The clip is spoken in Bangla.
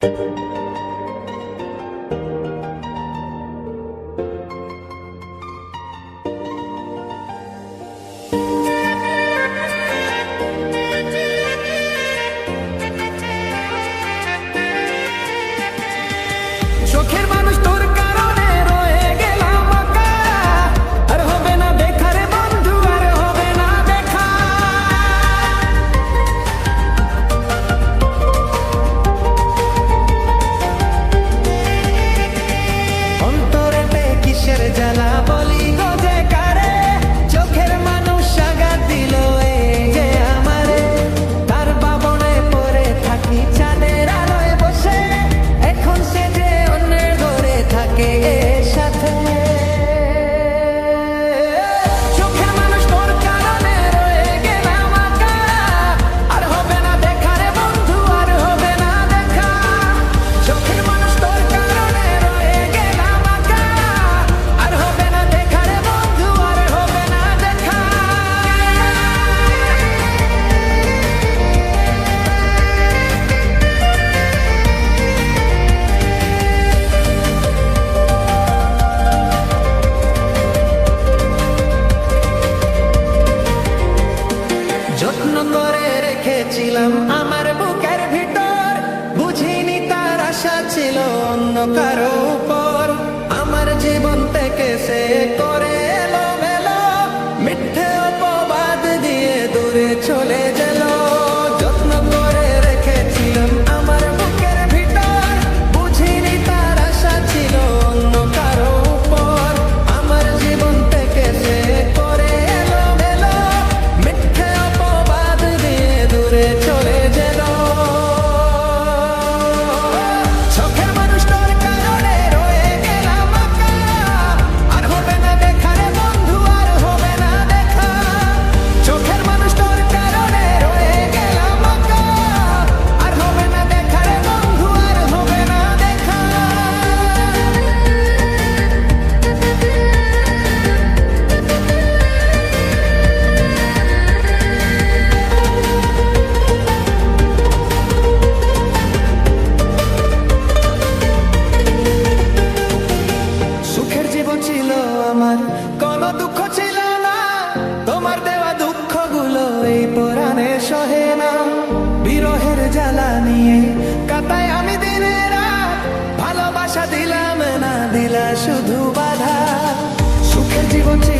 চোখের মানুষ তোর কারণে রয়ে গেলাম একা, আর হবে না দেখা রে বন্ধু, আর হবে না দেখা। অন্তরেতে কিসের জ্বালা বলি গো যে কারে, চোখের মানুষ আঘাত দিল এই যে আমারে। তার বাবনে পড়ে থাকি চাঁদের আলোয় বসে, এখন সে যে অন্যের ঘরে থাকে এর সাথে। চোখের মানুষ তোর কারণে রয়ে গেলাম একা, আর হবে না দেখা রে বন্ধু, আর হবে না দেখা। চোখের মানুষ তোর কারণে রয়ে গেলাম একা, আর হবে না দেখা রে বন্ধু, আর হবে না দেখা। যত্ন করে রেখেছিলাম আমার বুকের ভিতর, বুঝিনি তার আশা ছিল অন্য কারো উপর। আমার জীবন থেকে সে করে এলোমেলো, মিথ্যে অপবাদ দিয়ে দূরে চলে গেল। যত্ন করে রেখেছিলাম আমার বুকের ভিতর, বুঝিনি তার আশা ছিল অন্য কারো উপর। আমার জীবন থেকে সে করে এলোমেলো, মিথ্যে অপবাদ দিয়ে দূরে চলে গেল। চোখের মানুষ তোর কারণে রয়ে গেলাম একা, আর হবে না দেখা রে বন্ধু, আর হবে না দেখা। চোখের মানুষ তোর কারণে রয়ে গেলাম একা, আর হবে না দেখা রে বন্ধু, আর হবে না দেখা। সুখের জীবন ছিল আমার, কোনো দুঃখ ছিল না, তোমার দেওয়া দুঃখগুলো এই পরাণে সহে না। বিরহের জ্বালা নিয়ে কাটাই আমি দিনের রাত, ভালোবাসা দিলাম না, দিলা শুধু বাধা। সুখের জীবন ছিল